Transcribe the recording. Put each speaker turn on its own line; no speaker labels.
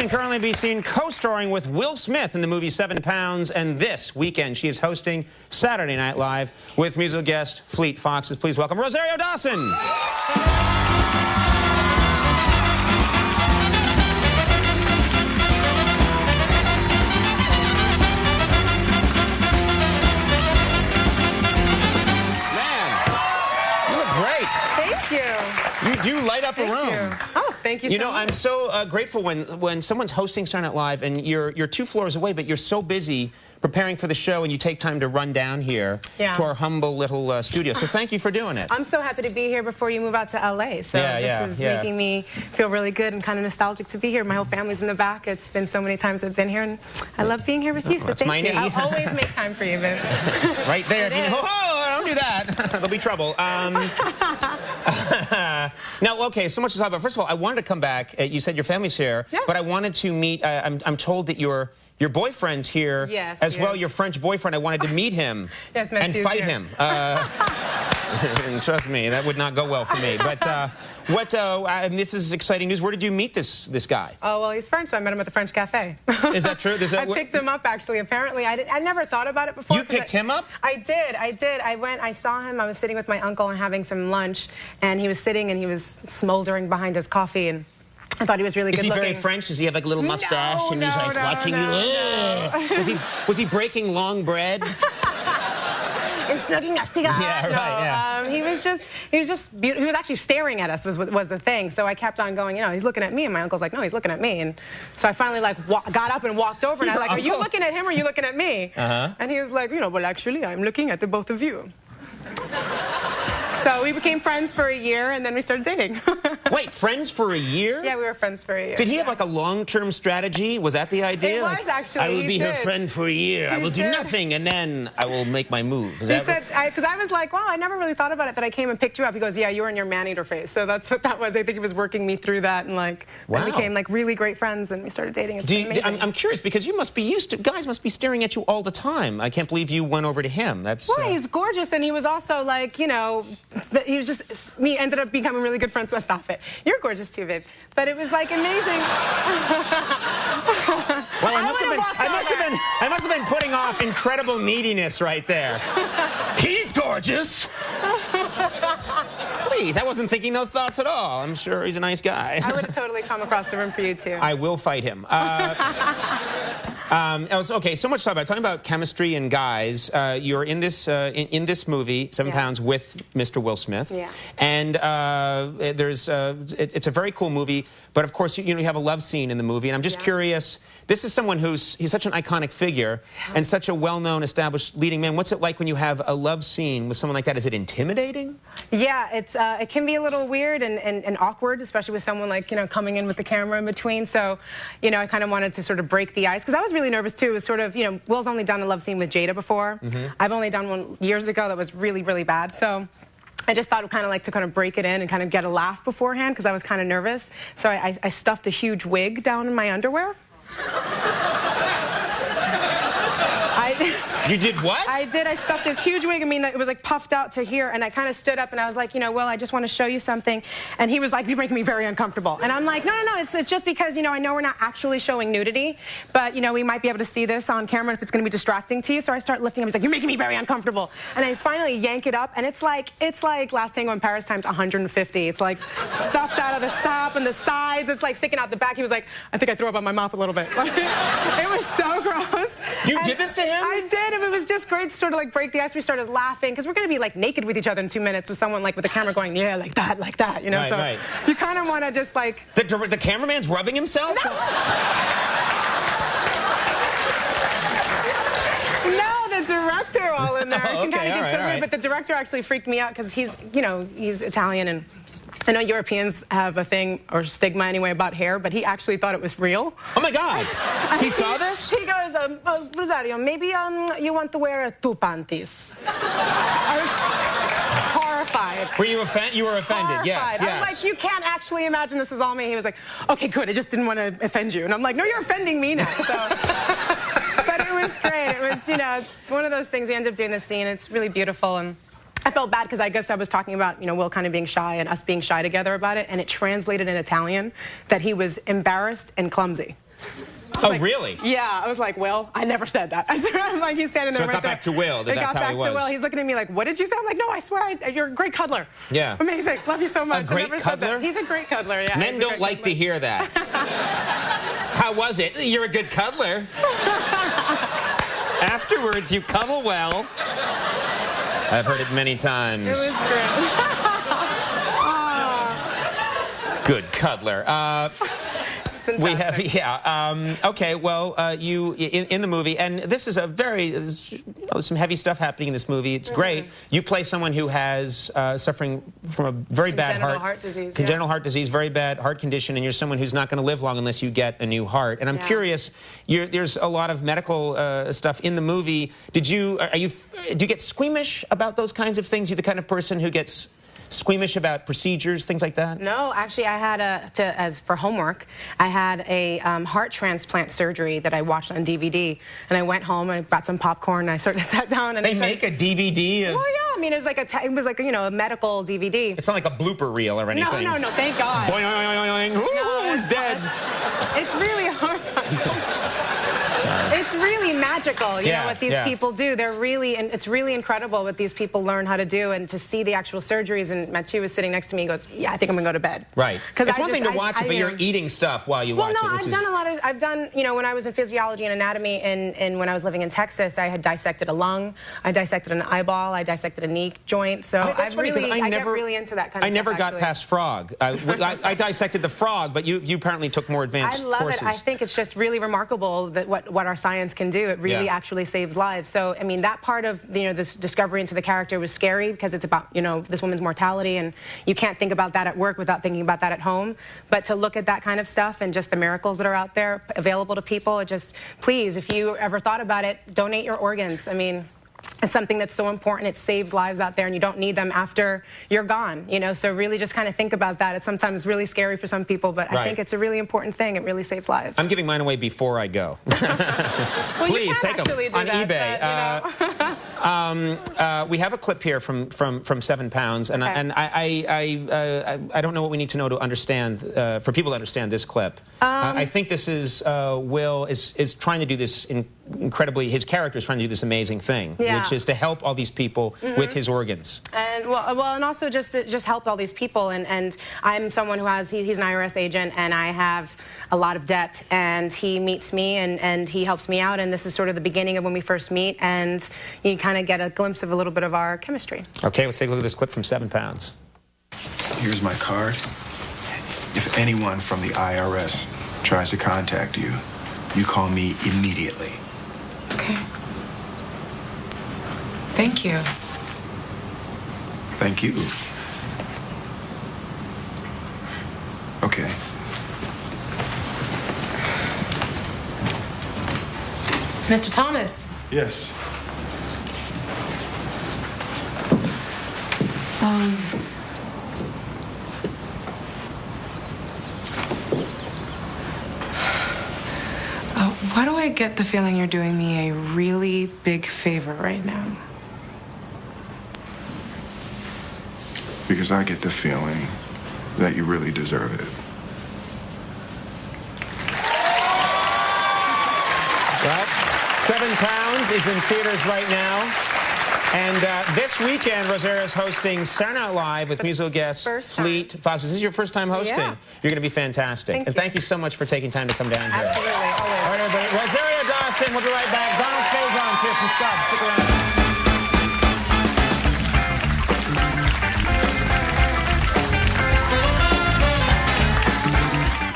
can currently be seen co-starring with Will Smith in the movie 7 Pounds, and this weekend she is hosting Saturday Night Live with musical guest Fleet Foxes. Please welcome Rosario Dawson. You do light up a room.
Oh, thank you so much.
I'm so grateful when someone's hosting Saturday Night Live and you're 2 floors away, but you're so busy preparing for the show and you take time to run down here to our humble little studio. So thank you for doing it.
I'm so happy to be here before you move out to LA. So this is making me feel really good and kind of nostalgic to be here. My whole family's in the back. It's been so many times I've been here, and I love being here with you. So thank you. I'll always make time for you, babe.
Right there. Don't do that. There'll be trouble. Now, okay, so much to talk about. First of all, I wanted to come back. You said your family's here, but I wanted to meet. I'm told that your boyfriend's here as well. Your French boyfriend. I wanted to meet him and fight him. Trust me, that would not go well for me. But this is exciting news. Where did you meet this guy?
Oh, well, he's French, so I met him at the French Cafe.
Is that true?
I picked him up, actually. Apparently, I never thought about it before.
You picked him up?
I did. I saw him. I was sitting with my uncle and having some lunch, and he was sitting and he was smoldering behind his coffee, and I thought he was really good looking.
Is he very French? Does he have like a little mustache and he's like watching you? Was he breaking long bread?
It's looking nasty.
Yeah, right.
He was actually staring at us was the thing. So I kept on going, he's looking at me, and my uncle's like, no, he's looking at me. And so I finally got up and walked over, and I was like, are you looking at him or are you looking at me? And he was like, well, actually, I'm looking at the both of you. So we became friends for a year, and then we started dating.
Wait, friends for a year?
Yeah, we were friends for a year.
Did he have like a long-term strategy? Was that the idea?
It was, actually.
I will be her friend for a year. I will do nothing, and then I will make my move.
He said, because I was like, wow, I never really thought about it, that I came and picked you up. He goes, yeah, you were in your man-eater phase. So that's what that was. I think he was working me through that, and we became like really great friends, and we started dating. It's amazing.
I'm curious, because you must be used to, guys must be staring at you all the time. I can't believe you went over to him. That's
well, he's gorgeous, and he was also like, he was just, we ended up becoming really good friends, so stop it. You're gorgeous too, babe. But it was like amazing.
Well, I must have been putting off incredible neediness right there. He's gorgeous. Please, I wasn't thinking those thoughts at all. I'm sure he's a nice guy.
I would have totally come across the room for you too.
I will fight him. Okay, so much to talk about. Talking about chemistry and guys, you're in this movie, 7 Pounds, with Mr. Will Smith.
Yeah.
And it's a very cool movie, but of course you have a love scene in the movie, and I'm just curious. This is someone he's such an iconic figure and such a well-known, established leading man. What's it like when you have a love scene with someone like that? Is it intimidating?
Yeah, it can be a little weird and awkward, especially with someone like coming in with the camera in between. So, I kind of wanted to sort of break the ice, because I was really nervous too. It was sort of, Will's only done a love scene with Jada before. I've only done one years ago that was really, really bad. So I just thought it kind of like to kind of break it in and kind of get a laugh beforehand, because I was kind of nervous. So I stuffed a huge wig down in my underwear.
You did what?
I did. I stuffed this huge wig. I mean, it was like puffed out to here, and I kind of stood up and I was like, Will, I just want to show you something. And he was like, you're making me very uncomfortable. And I'm like, no, it's just because, I know we're not actually showing nudity, but, we might be able to see this on camera if it's going to be distracting to you. So I start lifting him. He's like, you're making me very uncomfortable. And I finally yank it up, and it's like Last Tango in Paris times 150. It's like stuffed out of the top and the sides. It's like sticking out the back. He was like, I think I threw up on my mouth a little bit. It was so gross.
You did this to him?
I did. It was just great to sort of like break the ice. We started laughing, because we're going to be like naked with each other in 2 minutes with someone like with the camera going, yeah, like that,
Right,
you kind of want to just like...
The cameraman's rubbing himself?
No, the director all in there.
Oh, okay, all right.
But the director actually freaked me out, because he's Italian, and I know Europeans have a thing, or stigma anyway, about hair, but he actually thought it was real.
Oh my God! He saw this?
He goes, Rosario, maybe you want to wear 2 panties. I was horrified.
Were you offended? You were offended,
horrified.
Yes.
I was like, you can't actually imagine this is all me. He was like, okay, good, I just didn't want to offend you. And I'm like, no, you're offending me now. So. But it was great. It was, it's one of those things. We ended up doing this scene. It's really beautiful, and I felt bad, because I guess I was talking about, Will kind of being shy and us being shy together about it, and it translated in Italian that he was embarrassed and clumsy.
Oh, really?
Yeah, I was like, Will? I never said that. I swear, I'm like, he's standing there
So it got back to Will, that's how he was.
It got back to Will. He's looking at me like, what did you say? I'm like, no, I swear, you're a great cuddler.
Yeah.
Amazing. Love you so much.
A great cuddler?
He's a great cuddler, yeah.
Men don't like to hear that. How was it? You're a good cuddler. Afterwards, you cuddle well. I've heard it many times.
It was great.
Good cuddler. We have, yeah. Okay, well, you in the movie, and this is some heavy stuff happening in this movie. It's great. You play someone who has suffering from a very bad heart
disease,
congenital heart disease, very bad heart condition, and you're someone who's not going to live long unless you get a new heart. And I'm curious, there's a lot of medical stuff in the movie. Do you get squeamish about those kinds of things? You're the kind of person who gets squeamish about procedures, things like that?
No, actually, I had as for homework, I had a heart transplant surgery that I watched on DVD, and I went home and I brought some popcorn and I sort of sat down and
they make a DVD of.
Well, yeah, I mean, it was like a medical DVD.
It's not like a blooper reel or anything.
No, thank God.
Boing, boing, boing, boing. Ooh, he's dead.
It's really hard. It's really magical, you know, what these people do. They're really, and it's really incredible what these people learn how to do, and to see the actual surgeries. And Mathieu was sitting next to me. He goes, "Yeah, I think I'm gonna go to bed."
Right. It's one thing to watch it, but you're eating stuff while you watch it.
Well, no, I've done, you know, when I was in physiology and anatomy, and when I was living in Texas, I had dissected a lung, I dissected an eyeball, I dissected a knee joint. So I get really into that kind of stuff.
I never got past frog. I dissected the frog, but you apparently took more advanced courses.
I love it. I think it's just really remarkable that what our science can do. It really actually saves lives. So, I mean, that part of, you know, this discovery into the character was scary because it's about, you know, this woman's mortality, and you can't think about that at work without thinking about that at home. But to look at that kind of stuff and just the miracles that are out there available to people, it just, please, if you ever thought about it, donate your organs. I mean, it's something that's so important. It saves lives out there, and you don't need them after you're gone, you know, so really just kind of think about that. It's sometimes really scary for some people, but I think it's a really important thing. It really saves lives.
I'm giving mine away before I go.
Well,
please take them on eBay.
But,
we have a clip here from 7 Pounds, and I don't know what we need to know to understand, for people to understand this clip. I think this is Will is trying to do this incredibly. His character is trying to do this amazing thing, which is to help all these people with his organs.
And and also just help all these people. And I'm someone who has he's an IRS agent, and I have a lot of debt, and he meets me and he helps me out, and this is sort of the beginning of when we first meet, and you kind of get a glimpse of a little bit of our chemistry.
Okay, let's take a look at this clip from 7 Pounds.
Here's my card. If anyone from the IRS tries to contact you, you call me immediately.
Okay. Thank you.
Thank you. Okay.
Mr. Thomas.
Yes.
Why do I get the feeling you're doing me a really big favor right now?
Because I get the feeling that you really deserve it.
Well, 7 Pounds is in theaters right now. And this weekend, Rosario is hosting Saturday Night Live with musical guest Fleet Foxes. This is your first time hosting.
Yeah.
You're going to be fantastic. Thank you so much for taking time to come down here.
Absolutely, always.
All right, everybody. Rosario Dawson, we'll be right back. Donald Faison's here from Scott. Stick around.